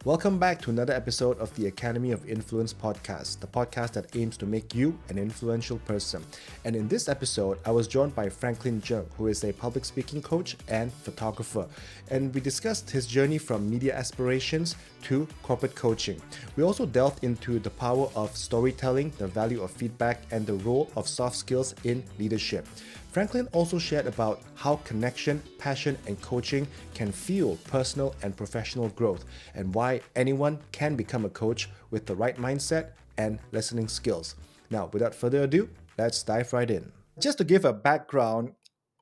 Welcome back to another episode of the Academy of Influence podcast, the podcast that aims to make you an influential person. And in this episode, I was joined by Franklin Zheng, who is a public speaking coach and photographer. And we discussed his journey from media aspirations to corporate coaching. We also delved into the power of storytelling, the value of feedback, and the role of soft skills in leadership. Franklin also shared about how connection, passion, and coaching can fuel personal and professional growth, and why anyone can become a coach with the right mindset and listening skills. Now, without further ado, let's dive right in. Just to give a background,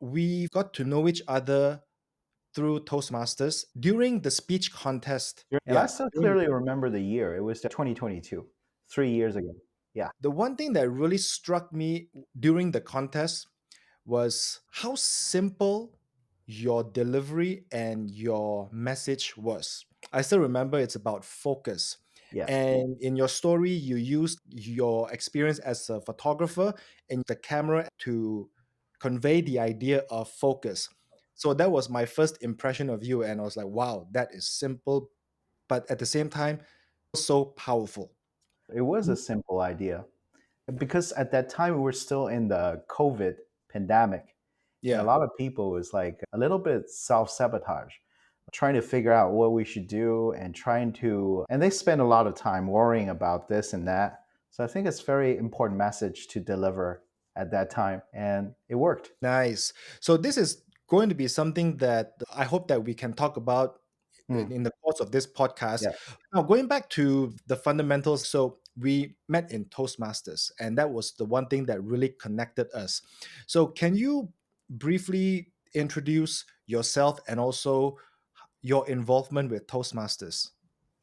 we got to know each other through Toastmasters during the speech contest. And I still clearly remember the year. It was 2022, 3 years ago. Yeah. The one thing that really struck me during the contest was how simple your delivery and your message was. I still remember it's about focus. Yes. And in your story, you used your experience as a photographer and the camera to convey the idea of focus. So that was my first impression of you. And I was like, wow, that is simple, but at the same time, so powerful. It was a simple idea because at that time we were still in the COVID pandemic. And a Yeah. lot of people was like a little bit self-sabotage, trying to figure out what we should do and and they spend a lot of time worrying about this and that. So I think it's a very important message to deliver at that time. And it worked. Nice. So this is going to be something that I hope that we can talk about Hmm. in the course of this podcast. Yeah. Now, going back to the fundamentals, so we met in Toastmasters, and that was the one thing that really connected us. So, can you briefly introduce yourself and also your involvement with Toastmasters?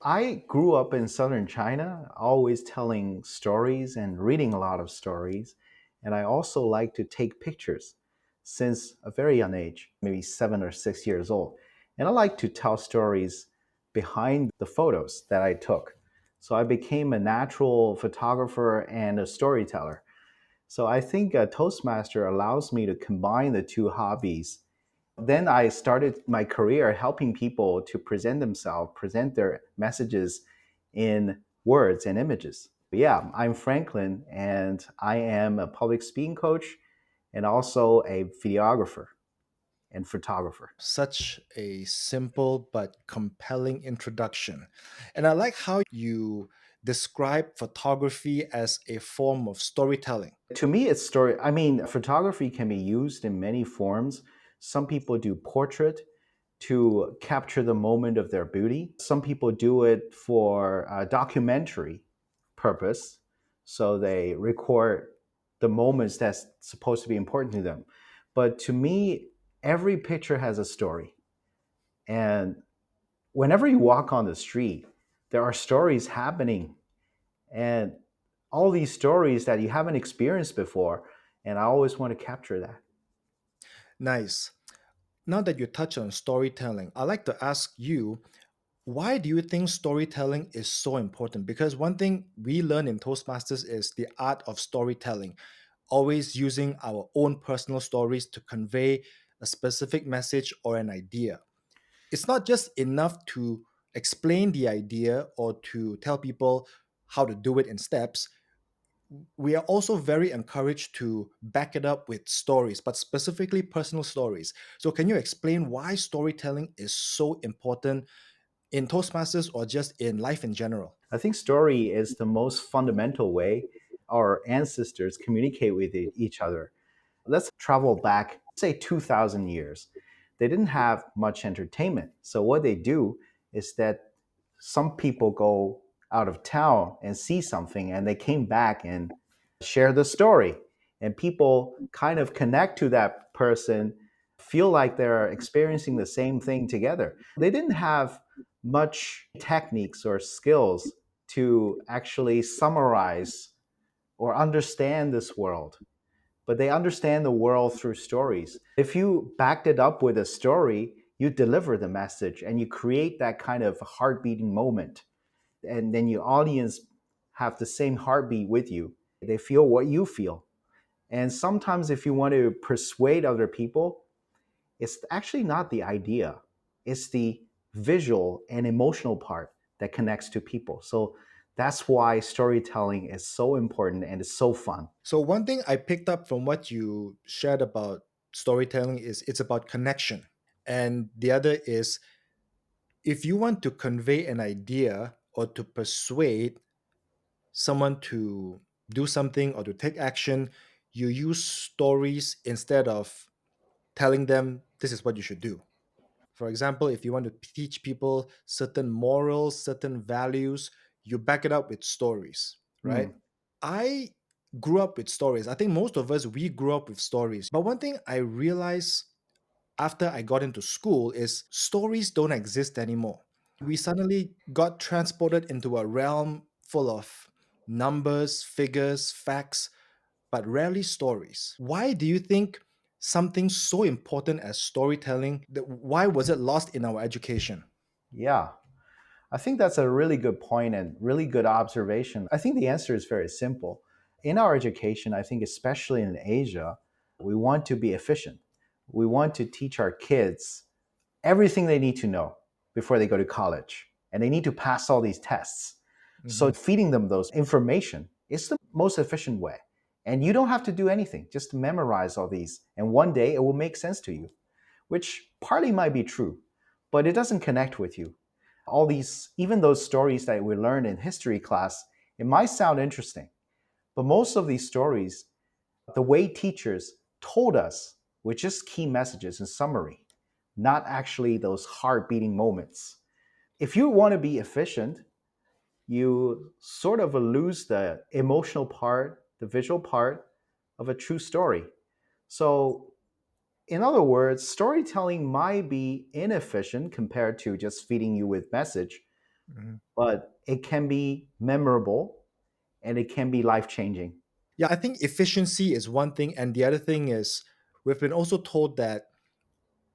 I grew up in southern China, always telling stories and reading a lot of stories. And I also like to take pictures since a very young age, maybe 7 or 6 years old. And I like to tell stories behind the photos that I took. So I became a natural photographer and a storyteller. So I think a Toastmaster allows me to combine the two hobbies. Then I started my career helping people to present themselves, present their messages in words and images. But yeah, I'm Franklin, and I am a public speaking coach and also a videographer and photographer. Such a simple but compelling introduction. And I like how you describe photography as a form of storytelling. To me, it's story. I mean, photography can be used in many forms. Some people do portrait to capture the moment of their beauty. Some people do it for a documentary purpose. So they record the moments that's supposed to be important to them. But to me, every picture has a story. And whenever you walk on the street, there are stories happening. And all these stories that you haven't experienced before. And I always want to capture that. Nice. Now that you touch on storytelling, I'd like to ask you, why do you think storytelling is so important? Because one thing we learn in Toastmasters is the art of storytelling, always using our own personal stories to convey a specific message or an idea. It's not just enough to explain the idea or to tell people how to do it in steps. We are also very encouraged to back it up with stories, but specifically personal stories. So, can you explain why storytelling is so important in Toastmasters or just in life in general? I think story is the most fundamental way our ancestors communicate with each other. Let's travel back, say 2,000 years. They didn't have much entertainment. So, what they do is that some people go out of town and see something and they came back and share the story. And people kind of connect to that person, feel like they're experiencing the same thing together. They didn't have much techniques or skills to actually summarize or understand this world, but they understand the world through stories. If you backed it up with a story, you deliver the message and you create that kind of heart beating moment. And then your audience have the same heartbeat with you. They feel what you feel. And sometimes if you want to persuade other people, it's actually not the idea. It's the visual and emotional part that connects to people. So that's why storytelling is so important and it's so fun. So one thing I picked up from what you shared about storytelling is it's about connection. And the other is if you want to convey an idea or to persuade someone to do something or to take action, you use stories instead of telling them this is what you should do. For example, if you want to teach people certain morals, certain values, you back it up with stories, right? Hmm. I grew up with stories. I think most of us, we grew up with stories. But one thing I realized after I got into school is stories don't exist anymore. We suddenly got transported into a realm full of numbers, figures, facts, but rarely stories. Why do you think something so important as storytelling, why was it lost in our education? Yeah, I think that's a really good point and really good observation. I think the answer is very simple. In our education, I think especially in Asia, we want to be efficient. We want to teach our kids everything they need to know before they go to college. And they need to pass all these tests. So Mhm. feeding them those information is the most efficient way. And you don't have to do anything, just memorize all these. And one day it will make sense to you, which partly might be true, but it doesn't connect with you. All these, even those stories that we learned in history class, it might sound interesting, but most of these stories, the way teachers told us were just key messages and summary, not actually those heart beating moments. If you want to be efficient, you sort of lose the emotional part, the visual part of a true story. So, in other words, storytelling might be inefficient compared to just feeding you with message, Mhm. but it can be memorable and it can be life changing. Yeah, I think efficiency is one thing. And the other thing is, we've been also told that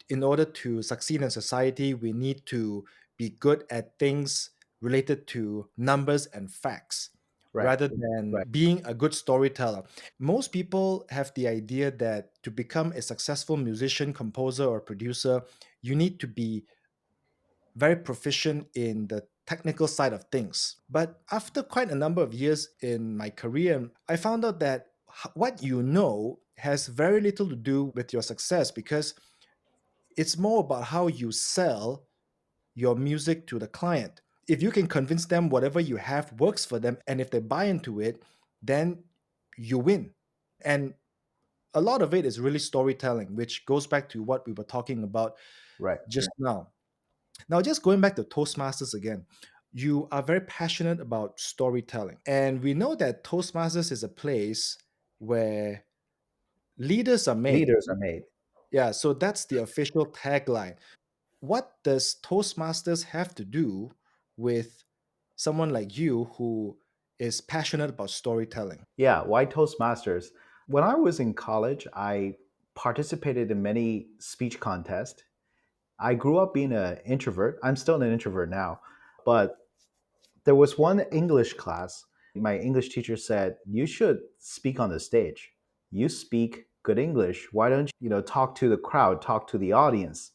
in order to succeed in society, we need to be good at things related to numbers and facts Right. rather than being a good storyteller. Most people have the idea that to become a successful musician, composer, or producer, you need to be very proficient in the technical side of things. But after quite a number of years in my career, I found out that what you know has very little to do with your success because it's more about how you sell your music to the client. If you can convince them whatever you have works for them, and if they buy into it, then you win. And a lot of it is really storytelling, which goes back to what we were talking about Right. just now. Now, just going back to Toastmasters again, you are very passionate about storytelling. And we know that Toastmasters is a place where leaders are made. Leaders are made. Yeah, so that's the official tagline. What does Toastmasters have to do with someone like you who is passionate about storytelling? Yeah, why Toastmasters? When I was in college, I participated in many speech contests. I grew up being an introvert. I'm still an introvert now, but there was one English class. My English teacher said, "You should speak on the stage. You speak good English. Why don't you talk to the crowd, talk to the audience?"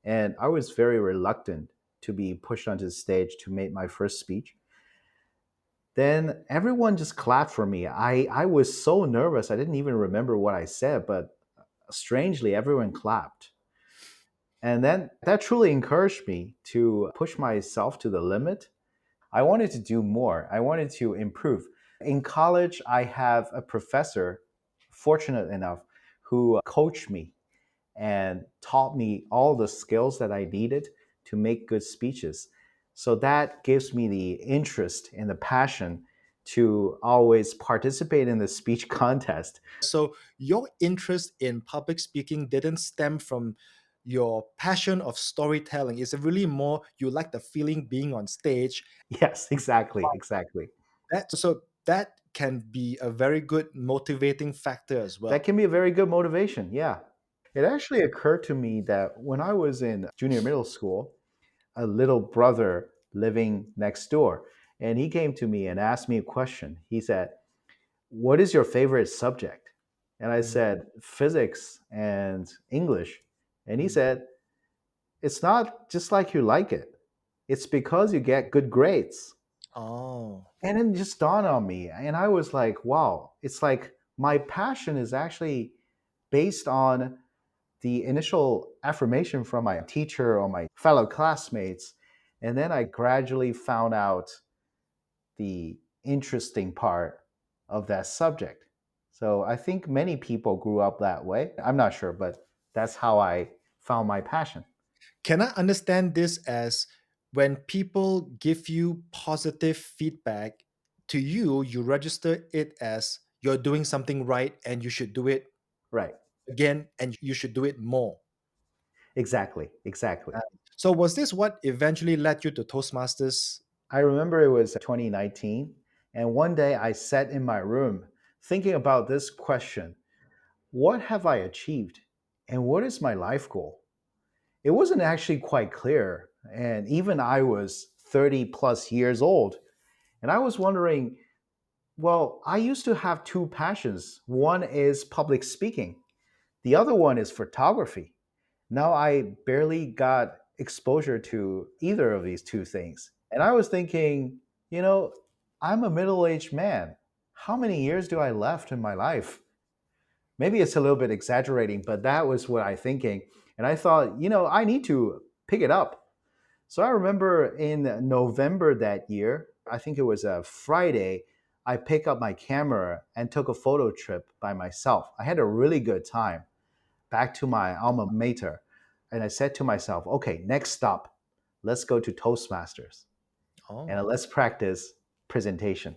And I was very reluctant to be pushed onto the stage to make my first speech. Then everyone just clapped for me. I was so nervous. I didn't even remember what I said, but strangely, everyone clapped. And then that truly encouraged me to push myself to the limit. I wanted to do more. I wanted to improve. In college, I have a professor, fortunate enough, who coached me and taught me all the skills that I needed to make good speeches. So that gives me the interest and the passion to always participate in the speech contest. So, your interest in public speaking didn't stem from your passion of storytelling. It's really more you like the feeling being on stage. Yes, exactly, exactly. That can be a very good motivating factor as That well. can be a very good motivation. Yeah. It actually occurred to me that when I was in junior middle school, a little brother living next door, and he came to me and asked me a question. He said, "What is your favorite subject?" And I Mhm, said, "Physics and English." And he mhm. said, "It's not just like you like it. It's because you get good grades. Oh. And then it just dawned on me. And I was like, wow, it's like my passion is actually based on the initial affirmation from my teacher or my fellow classmates. And then I gradually found out the interesting part of that subject. So I think many people grew up that way. I'm not sure, but that's how I found my passion. Can I understand this as when people give you positive feedback to you, you register it as you're doing something right and you should do it Right. again and you should do it more? Exactly. Exactly. So, was this what eventually led you to Toastmasters? I remember it was 2019. And one day I sat in my room thinking about this question: what have I achieved? And what is my life goal? It wasn't actually quite clear. And even I was 30 plus years old. And I was wondering, well, I used to have two passions. One is public speaking, the other one is photography. Now I barely got exposure to either of these two things. And I was thinking, you know, I'm a middle aged man. How many years do I left in my life? Maybe it's a little bit exaggerating, but that was what I thinking. And I thought, I need to pick it up. So I remember in November that year, I think it was a Friday, I picked up my camera and took a photo trip by myself. I had a really good time back to my alma mater. And I said to myself, okay, next stop, let's go to Toastmasters Oh. and let's practice presentation.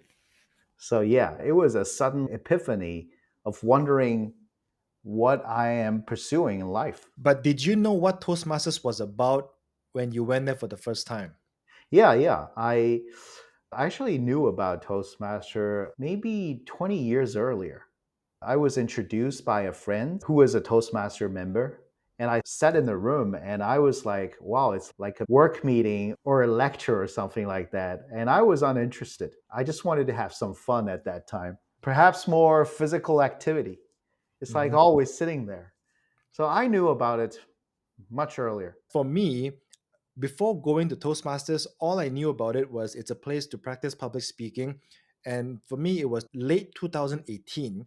So, yeah, it was a sudden epiphany of wondering what I am pursuing in life. But did you know what Toastmasters was about when you went there for the first time? Yeah, yeah. I actually knew about Toastmaster maybe 20 years earlier. I was introduced by a friend who was a Toastmaster member. And I sat in the room and I was like, wow, it's like a work meeting or a lecture or something like that. And I was uninterested. I just wanted to have some fun at that time, perhaps more physical activity. It's like Mhm. always sitting there. So I knew about it much earlier. For me, before going to Toastmasters, all I knew about it was it's a place to practice public speaking. And for me, it was late 2018.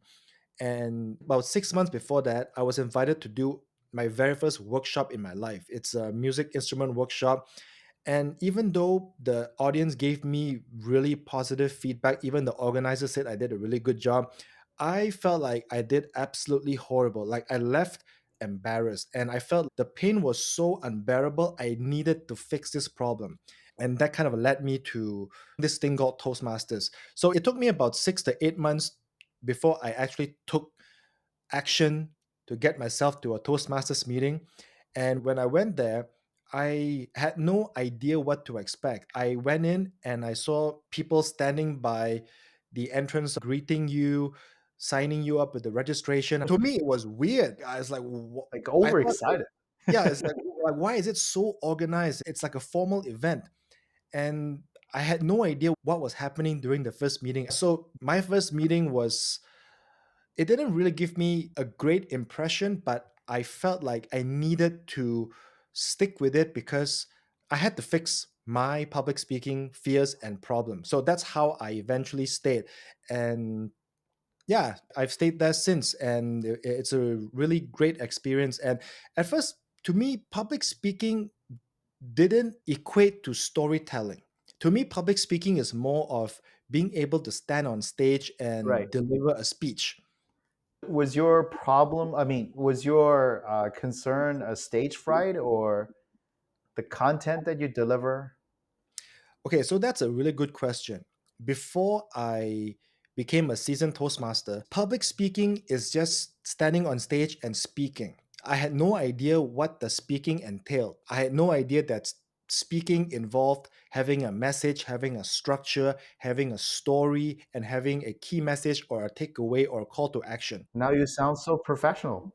And about 6 months before that, I was invited to do my very first workshop in my life. It's a music instrument workshop. And even though the audience gave me really positive feedback, even the organizer said I did a really good job, I felt like I did absolutely horrible. Like I left embarrassed and I felt the pain was so unbearable. I needed to fix this problem. And that kind of led me to this thing called Toastmasters. So it took me about 6 to 8 months before I actually took action to get myself to a Toastmasters meeting. And when I went there, I had no idea what to expect. I went in and I saw people standing by the entrance greeting you, signing you up with the registration. To me, it was weird. I was like, Like I thought, overexcited. yeah, it's like, why is it so organized? It's like a formal event. And I had no idea what was happening during the first meeting. So my first meeting was it didn't really give me a great impression, but I felt like I needed to stick with it because I had to fix my public speaking fears and problems. So that's how I eventually stayed. And yeah, I've stayed there since, and it's a really great experience. And at first, to me, public speaking didn't equate to storytelling. To me, public speaking is more of being able to stand on stage and Right. deliver a speech. Was your problem, I mean, was your concern a stage fright or the content that you deliver? Okay, so that's a really good question. Before I became a seasoned Toastmaster, public speaking is just standing on stage and speaking. I had no idea what the speaking entailed. I had no idea that speaking involved having a message, having a structure, having a story, and having a key message or a takeaway or a call to action. Now you sound so professional.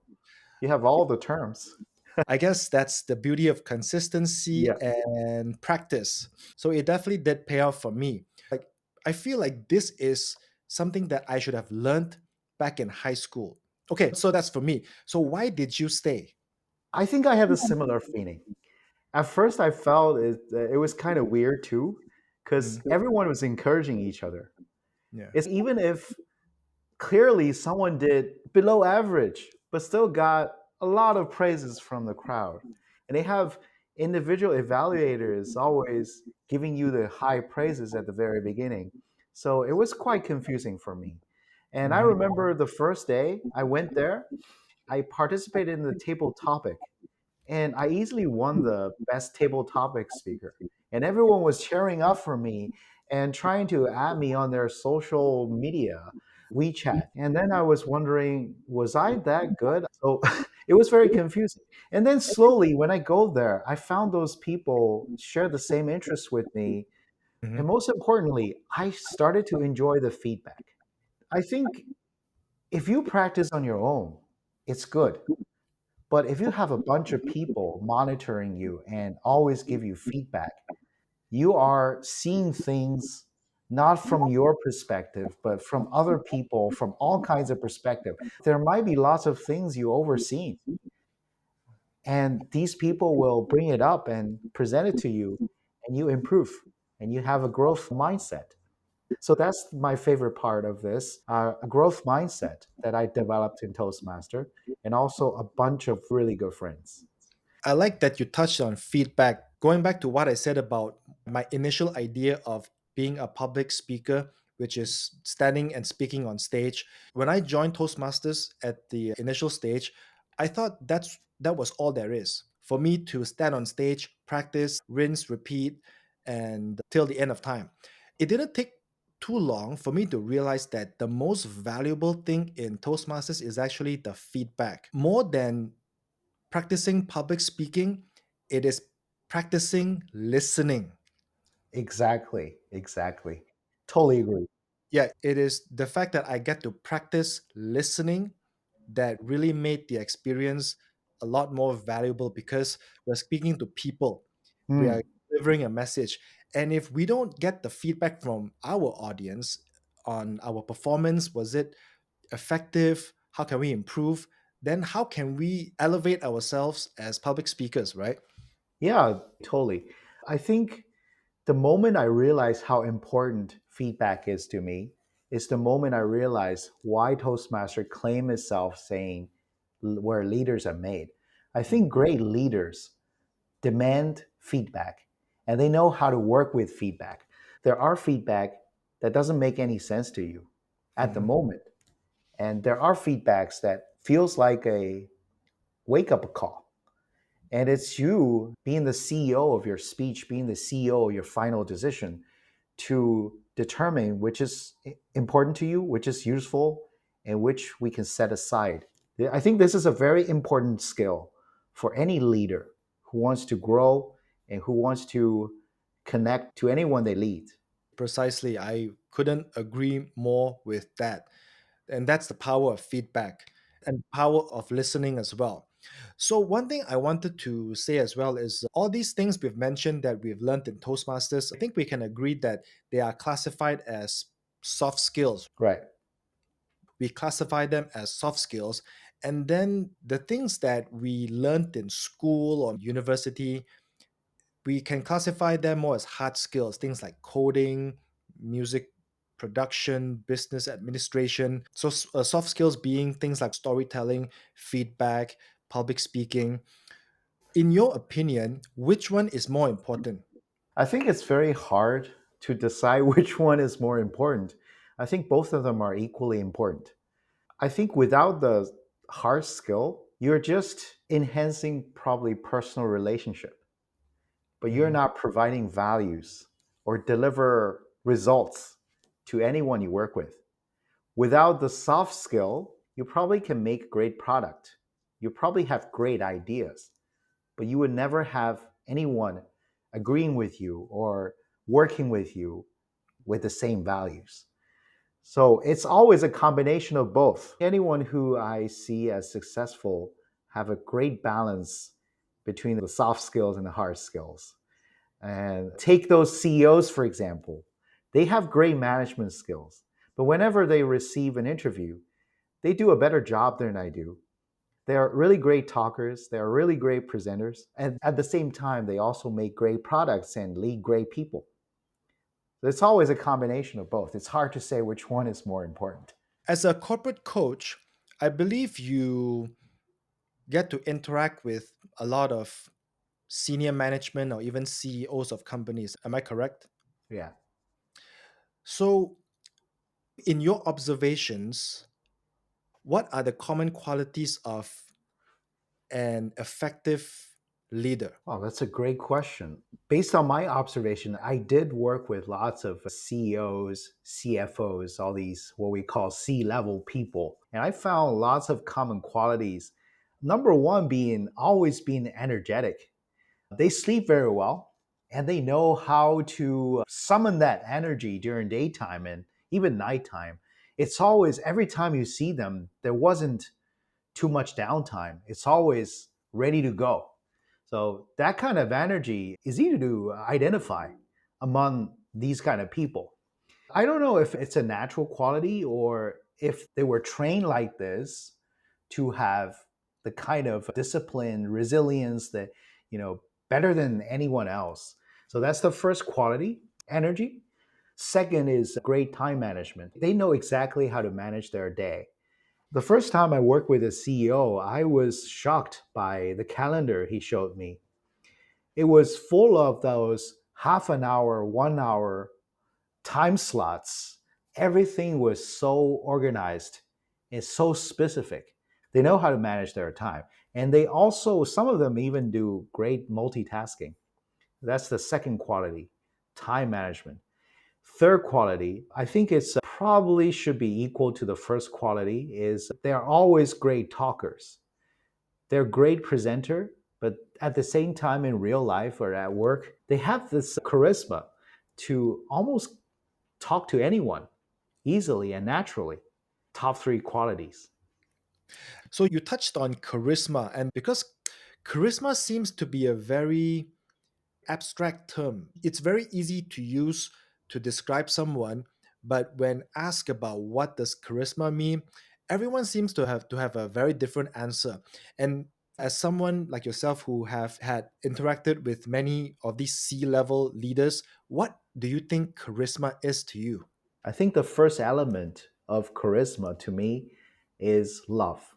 You have all the terms. I guess that's the beauty of consistency Yeah. and practice. So it definitely did pay off for me. Like, I feel like this is something that I should have learned back in high school. Okay, so that's for me. So why did you stay? I think I have a similar feeling. At first, I felt it was kind of weird too, because Mhm. everyone was encouraging each other. Yeah. It's even if clearly someone did below average, but still got a lot of praises from the crowd. And they have individual evaluators always giving you the high praises at the very beginning. So it was quite confusing for me. And I Mhm. remember the first day I went there, I participated in the table topic and I easily won the best table topic speaker. And everyone was cheering up for me and trying to add me on their social media, WeChat. And then I was wondering, was I that good? So it was very confusing. And then slowly, when I go there, I found those people share the same interests with me. And Mhm. most importantly, I started to enjoy the feedback. I think if you practice on your own, it's good. But if you have a bunch of people monitoring you and always give you feedback, you are seeing things not from your perspective, but from other people, from all kinds of perspective. There might be lots of things you overseen, and these people will bring it up and present it to you, and you improve, and you have a growth mindset. So that's my favorite part of this, a growth mindset that I developed in Toastmaster, and also a bunch of really good friends. I like that you touched on feedback. Going back to what I said about my initial idea of being a public speaker, which is standing and speaking on stage. When I joined Toastmasters at the initial stage, I thought that was all there is. For me to stand on stage, practice, rinse, repeat, and till the end of time. It didn't take too long for me to realize that the most valuable thing in Toastmasters is actually the feedback. More than practicing public speaking, it is practicing listening. Exactly, exactly. Totally agree. Yeah, it is the fact that I get to practice listening that really made the experience a lot more valuable because we're speaking to people, we Hmm. are delivering a message. And if we don't get the feedback from our audience on our performance, was it effective? How can we improve? Then how can we elevate ourselves as public speakers, right? Yeah, totally. I think the moment I realized how important feedback is to me is the moment I realized why Toastmaster claim itself saying where leaders are made. I think great leaders demand feedback and they know how to work with feedback. There are feedback that doesn't make any sense to you at the Mhm. moment. And there are feedbacks that feels like a wake up call. And it's you being the CEO of your speech, being the CEO of your final decision to determine which is important to you, which is useful, and which we can set aside. I think this is a very important skill for any leader who wants to grow and who wants to connect to anyone they lead. Precisely. I couldn't agree more with that. And that's the power of feedback and power of listening as well. So one thing I wanted to say as well is all these things we've mentioned that we've learned in Toastmasters, I think we can agree that they are classified as soft skills. Right. We classify them as soft skills. And then the things that we learned in school or university, we can classify them more as hard skills, things like coding, music production, business administration. So, soft skills being things like storytelling, feedback, public speaking. In your opinion, which one is more important? I think it's very hard to decide which one is more important. I think both of them are equally important. I think without the hard skill, you're just enhancing probably personal relationship, but you're Mhm. not providing values or deliver results to anyone you work with. Without the soft skill, you probably can make great product. You probably have great ideas, but you would never have anyone agreeing with you or working with you with the same values. So it's always a combination of both. Anyone who I see as successful have a great balance between the soft skills and the hard skills. And take those CEOs, for example. They have great management skills, but whenever they receive an interview, they do a better job than I do. They're really great talkers, they're really great presenters, and at the same time, they also make great products and lead great people. So it's always a combination of both. It's hard to say which one is more important. As a corporate coach, I believe you get to interact with a lot of senior management or even CEOs of companies. Am I correct? Yeah. So, in your observations, what are the common qualities of an effective leader? Oh, that's a great question. Based on my observation, I did work with lots of CEOs, CFOs, all these what we call C level people. And I found lots of common qualities. Number one being always being energetic. They sleep very well and they know how to summon that energy during daytime and even nighttime. It's always, every time you see them, there wasn't too much downtime. It's always ready to go. So that kind of energy is easy to identify among these kind of people. I don't know if it's a natural quality or if they were trained like this to have the kind of discipline, resilience that, you know, better than anyone else. So that's the first quality, energy. Second is great time management. They know exactly how to manage their day. The first time I worked with a CEO, I was shocked by the calendar he showed me. It was full of those half an hour, 1 hour time slots. Everything was so organized and so specific. They know how to manage their time. And they also, some of them even do great multitasking. That's the second quality, time management. Third quality, I think it's probably should be equal to the first quality, is they're always great talkers. They're great presenter, but at the same time in real life or at work, they have this charisma to almost talk to anyone easily and naturally. Top three qualities. So, you touched on charisma, and because charisma seems to be a very abstract term, it's very easy to use to describe someone, but when asked about what does charisma mean, everyone seems to have a very different answer. And as someone like yourself who have had interacted with many of these C-level leaders, what do you think charisma is to you? I think the first element of charisma to me is love,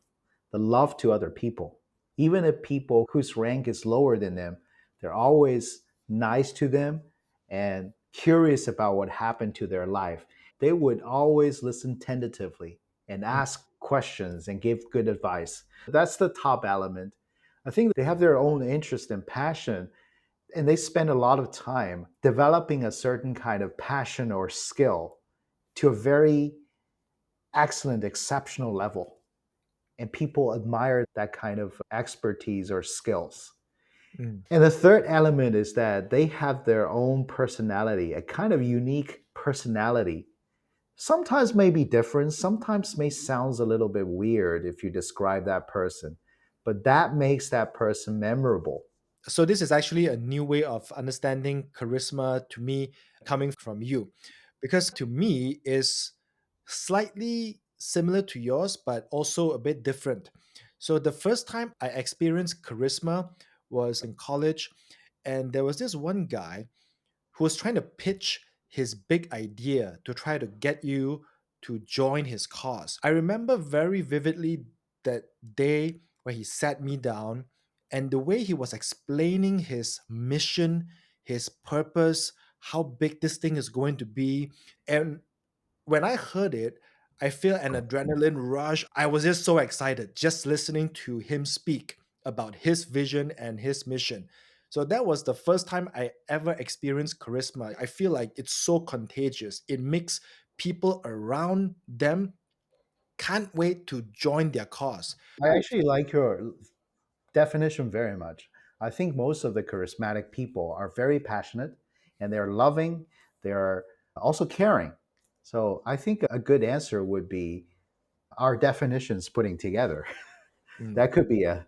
the love to other people. Even if people whose rank is lower than them, they're always nice to them and curious about what happened to their life. They would always listen tentatively and Mm. ask questions and give good advice. That's the top element. I think they have their own interest and passion, and they spend a lot of time developing a certain kind of passion or skill to a very excellent, exceptional level. And people admire that kind of expertise or skills. Mm. And the third element is that they have their own personality, a kind of unique personality. Sometimes may be different, sometimes may sounds a little bit weird if you describe that person, but that makes that person memorable. So this is actually a new way of understanding charisma to me coming from you, because to me is slightly similar to yours but also a bit different. So the first time I experienced charisma was in college, and there was this one guy who was trying to pitch his big idea to try to get you to join his cause. I remember very vividly that day where he sat me down and the way he was explaining his mission, his purpose, how big this thing is going to be. And when I heard it, I feel an adrenaline rush. I was just so excited just listening to him speak about his vision and his mission. So that was the first time I ever experienced charisma. I feel like it's so contagious. It makes people around them can't wait to join their cause. I actually like your definition very much. I think most of the charismatic people are very passionate and they're loving, they're also caring. So I think a good answer would be our definitions putting together. Mm. That could be a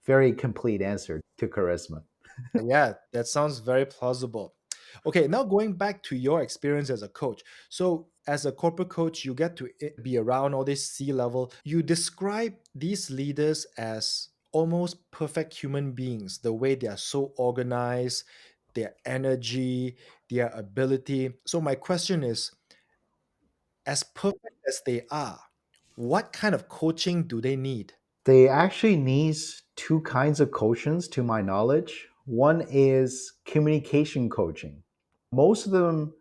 very complete answer to charisma. Yeah, that sounds very plausible. Okay, now going back to your experience as a coach. So, as a corporate coach, you get to be around all this C level. You describe these leaders as almost perfect human beings, the way they are so organized, their energy, their ability. So, my question is, as perfect as they are, what kind of coaching do they need? They actually needs two kinds of coachings to my knowledge. One is communication coaching. Most of them,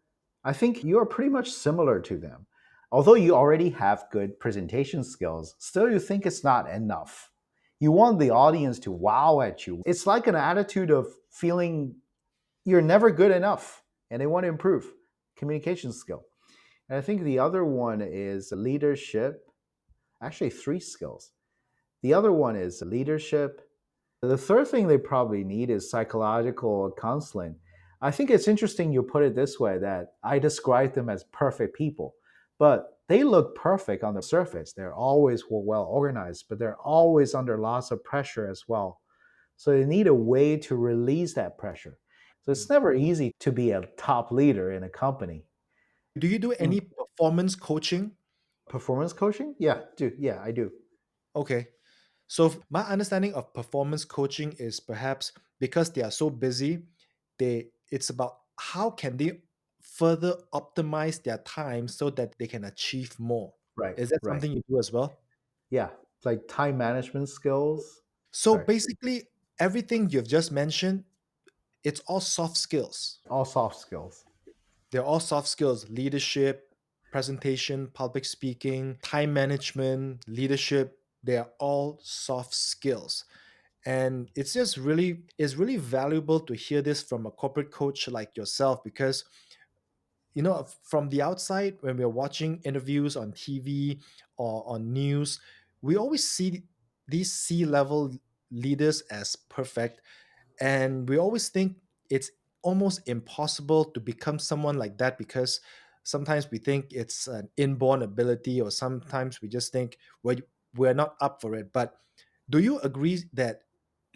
I think you are pretty much similar to them. Although you already have good presentation skills, still you think it's not enough. You want the audience to wow at you. It's like an attitude of feeling you're never good enough and they want to improve communication skill. And I think the other one is leadership, actually three skills. The other one is leadership. The third thing they probably need is psychological counseling. I think it's interesting you put it this way that I describe them as perfect people, but they look perfect on the surface. They're always well organized, but they're always under lots of pressure as well. So they need a way to release that pressure. So it's never easy to be a top leader in a company. Do you do Mm. any performance coaching? Performance coaching? Yeah, do. Yeah, I do. Okay. So my understanding of performance coaching is perhaps because they are so busy, it's about how can they further optimize their time so that they can achieve more. Right, Is that right. something you do as well? Yeah, like time management skills. So Sorry, basically, everything you've just mentioned, it's all soft skills. all soft skills. They're all soft skills: leadership, presentation, public speaking, time management, leadership. They are all soft skills. And it's really valuable to hear this from a corporate coach like yourself, because from the outside, when we're watching interviews on TV or on news, we always see these C-level leaders as perfect, and we always think it's almost impossible to become someone like that, because sometimes we think it's an inborn ability, or sometimes we just think we're not up for it. But do you agree that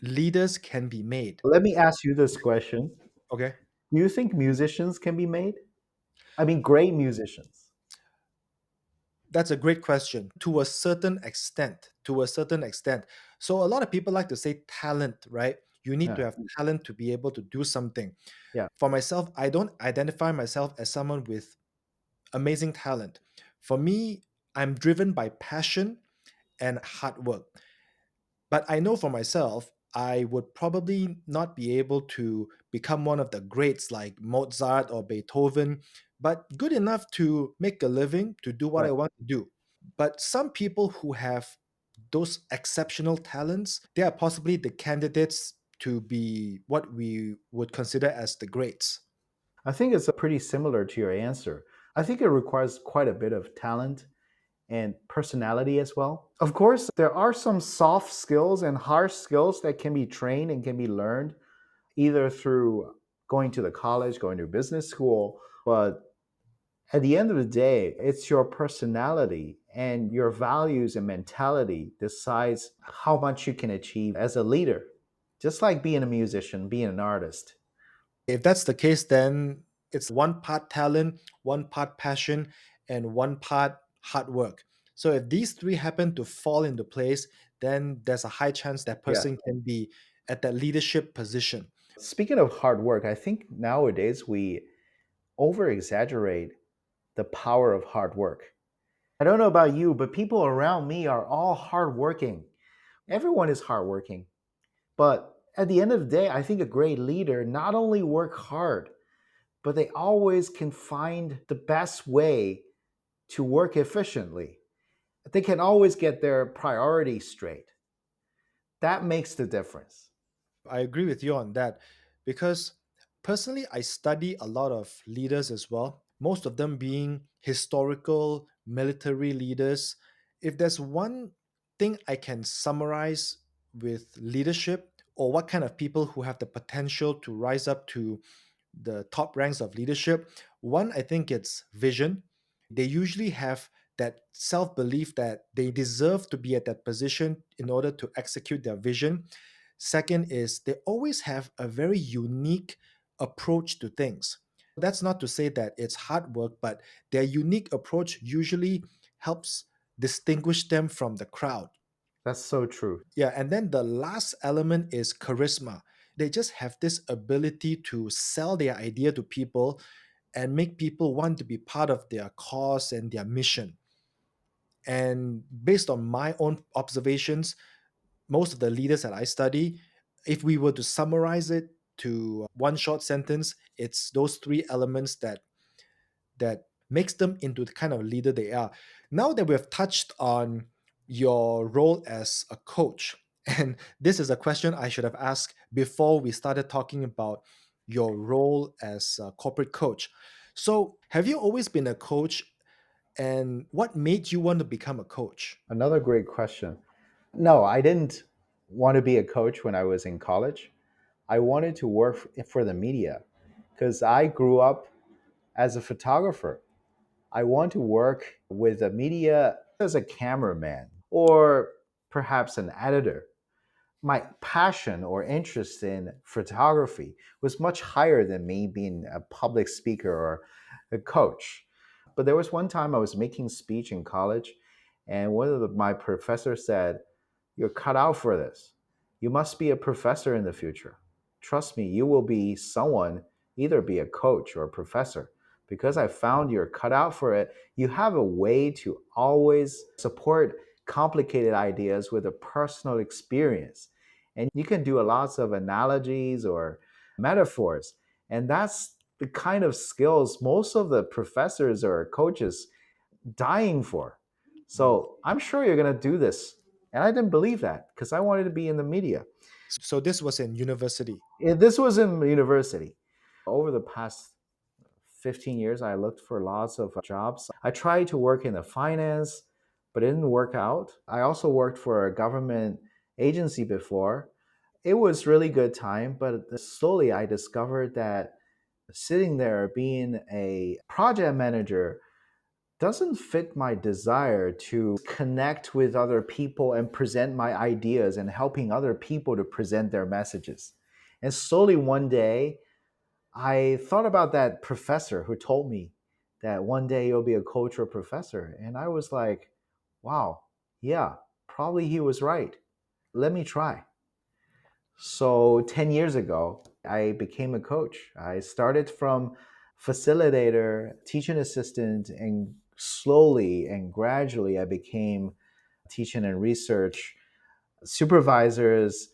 leaders can be made? Let me ask you this question. Okay. Do you think musicians can be made? I mean, great musicians. That's a great question. To a certain extent, to a certain extent. So a lot of people like to say talent, right? You need to Yeah, have talent to be able to do something. yeah. For myself, I don't identify myself as someone with amazing talent. For me, I'm driven by passion and hard work. But I know for myself, I would probably not be able to become one of the greats like Mozart or Beethoven, but good enough to make a living, to do what I Right. want to do. But some people who have those exceptional talents, they are possibly the candidates to be what we would consider as the greats. I think it's pretty similar to your answer. I think it requires quite a bit of talent and personality as well. Of course, there are some soft skills and hard skills that can be trained and can be learned either through going to the college, going to business school, but at the end of the day, it's your personality and your values and mentality decides how much you can achieve as a leader. Just like being a musician, being an artist. If that's the case, then it's one part talent, one part passion, and one part hard work. So if these three happen to fall into place, then there's a high chance that Yeah. person can be at that leadership position. Speaking of hard work, I think nowadays we over exaggerate the power of hard work. I don't know about you, but people around me are all hardworking. Everyone is hardworking. But at the end of the day, I think a great leader not only work hard, but they always can find the best way to work efficiently. They can always get their priorities straight. That makes the difference. I agree with you on that, because personally, I study a lot of leaders as well, most of them being historical military leaders. If there's one thing I can summarize with leadership, or what kind of people who have the potential to rise up to the top ranks of leadership, one, I think it's vision. They usually have that self belief that they deserve to be at that position in order to execute their vision. Second is they always have a very unique approach to things. That's not to say that it's hard work, but their unique approach usually helps distinguish them from the crowd. That's so true. Yeah, and then the last element is charisma. They just have this ability to sell their idea to people and make people want to be part of their cause and their mission. And based on my own observations, most of the leaders that I study, if we were to summarize it to one short sentence, it's those three elements that makes them into the kind of leader they are. Now that we have touched on your role as a coach, and this is a question I should have asked before we started talking about your role as a corporate coach. So, have you always been a coach, and what made you want to become a coach? Another great question. No, I didn't want to be a coach when I was in college. I wanted to work for the media because I grew up as a photographer. I want to work with the media as a cameraman or perhaps an editor. My passion or interest in photography was much higher than me being a public speaker or a coach. But there was one time I was making speech in college, and my professors said, "You're cut out for this. You must be a professor in the future. Trust me, you will be someone, either be a coach or a professor." Because I found you're cut out for it, you have a way to always support complicated ideas with a personal experience. And you can do lots of analogies or metaphors. And that's the kind of skills most of the professors or coaches dying for. Mm. So I'm sure you're going to do this. And I didn't believe that because I wanted to be in the media. So, this was in university. This was in university. Over the past 15 years, I looked for lots of jobs. I tried to work in the finance, but it didn't work out. I also worked for a government agency before. It was really good time, but slowly I discovered that sitting there being a project manager doesn't fit my desire to connect with other people and present my ideas and helping other people to present their messages. And slowly one day, I thought about that professor who told me that one day you'll be a coach or professor. And I was like, wow, yeah, probably he was right. Let me try. So 10 years ago, I became a coach. I started from facilitator, teaching assistant, and slowly and gradually I became teaching and research supervisors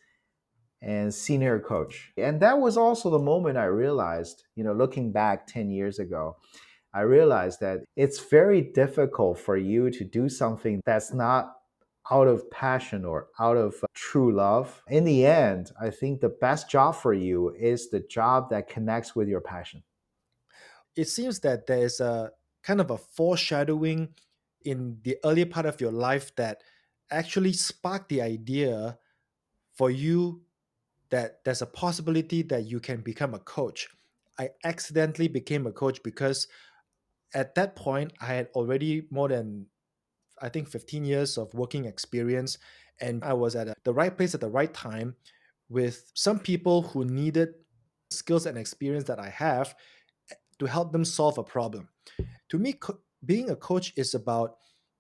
and senior coach. And that was also the moment I realized, looking back 10 years ago, I realized that it's very difficult for you to do something that's not out of passion or out of true love. In the end, I think the best job for you is the job that connects with your passion. It seems that there is a kind of a foreshadowing in the earlier part of your life that actually sparked the idea for you that there's a possibility that you can become a coach. I accidentally became a coach because at that point I had already more than, I think, 15 years of working experience, and I was at the right place at the right time with some people who needed skills and experience that I have to help them solve a problem. To me, being a coach is about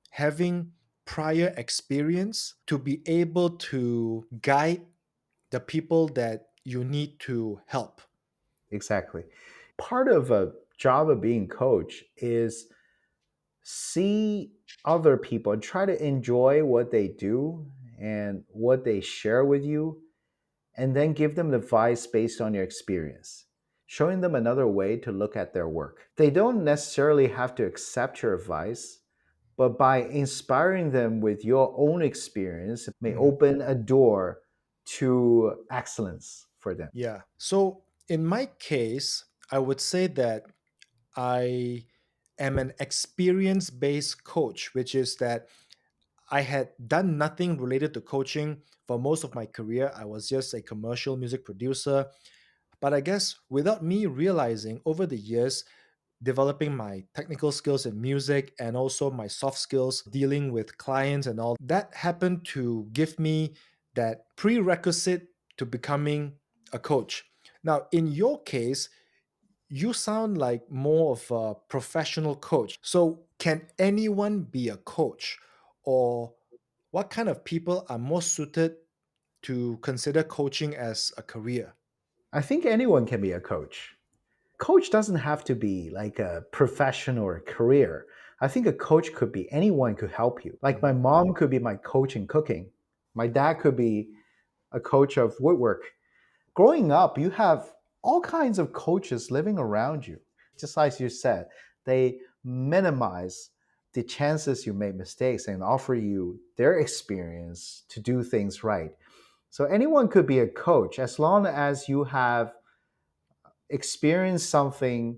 having prior experience to be able to guide the people that you need to help. Exactly. Part of a job of being coach is see other people and try to enjoy what they do and what they share with you, and then give them advice based on your experience, showing them another way to look at their work. They don't necessarily have to accept your advice, but by inspiring them with your own experience, it may Mhm. open a door to excellence for them. Yeah. So in my case, I would say that I am an experience based coach, which is that I had done nothing related to coaching for most of my career. I was just a commercial music producer. But I guess without me realizing over the years, developing my technical skills in music and also my soft skills dealing with clients and all, that happened to give me that prerequisite to becoming a coach. Now, in your case, You sound like more of a professional coach. So, can anyone be a coach? Or what kind of people are more suited to consider coaching as a career? I think anyone can be a coach. Coach doesn't have to be like a profession or a career. I think a coach could be anyone could help you. Like my mom could be my coach in cooking. My dad could be a coach of woodwork. Growing up, you have all kinds of coaches living around you. Just like you said, they minimize the chances you make mistakes and offer you their experience to do things right. So anyone could be a coach as long as you have experienced something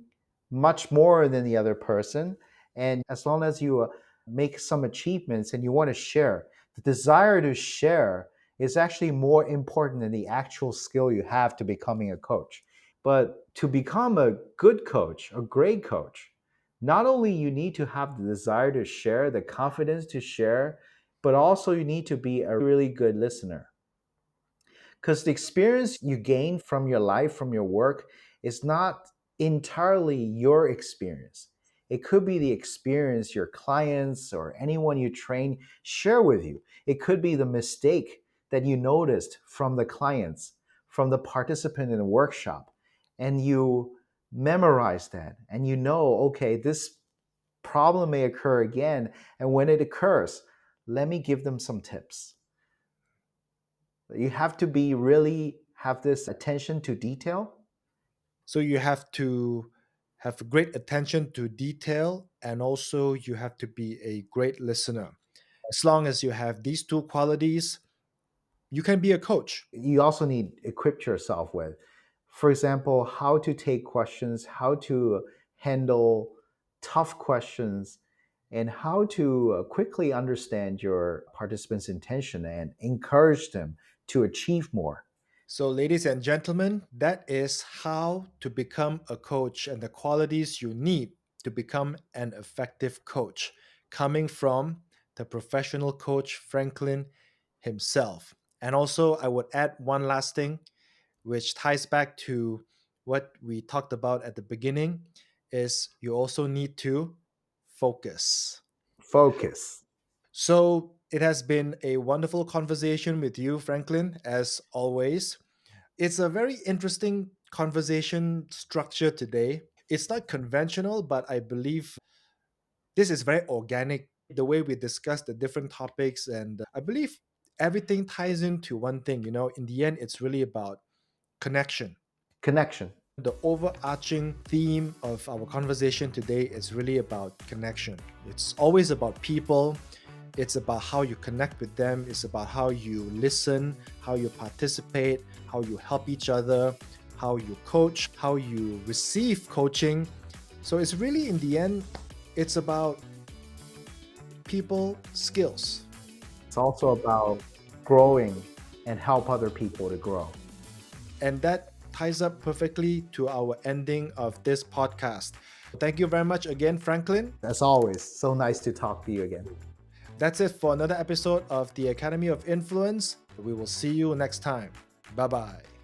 much more than the other person. And as long as you make some achievements and you want to share, the desire to share is actually more important than the actual skill you have to becoming a coach. But to become a good coach, a great coach, not only you need to have the desire to share, the confidence to share, but also you need to be a really good listener. Because the experience you gain from your life, from your work, is not entirely your experience. It could be the experience your clients or anyone you train share with you. It could be the mistake that you noticed from the clients, from the participant in the workshop, and you memorize that and you know, okay, this problem may occur again. And when it occurs, let me give them some tips. You have to be really have this attention to detail. So you have to have great attention to detail, and also you have to be a great listener. As long as you have these two qualities, you can be a coach. You also need equip yourself with, for example, how to take questions, how to handle tough questions, and how to quickly understand your participants' intention and encourage them to achieve more. So, ladies and gentlemen, that is how to become a coach and the qualities you need to become an effective coach, coming from the professional coach Franklin himself. And also, I would add one last thing, which ties back to what we talked about at the beginning, is you also need to focus. Focus. So, it has been a wonderful conversation with you, Franklin, as always. It's a very interesting conversation structure today. It's not conventional, but I believe this is very organic. The way we discuss the different topics, and I believe everything ties into one thing. In the end, it's really about connection. Connection. The overarching theme of our conversation today is really about connection. It's always about people. It's about how you connect with them. It's about how you listen, how you participate, how you help each other, how you coach, how you receive coaching. So it's really, in the end, it's about people skills. It's also about growing and help other people to grow. And that ties up perfectly to our ending of this podcast. Thank you very much again, Franklin. As always, so nice to talk to you again. That's it for another episode of the Academy of Influence. We will see you next time. Bye bye.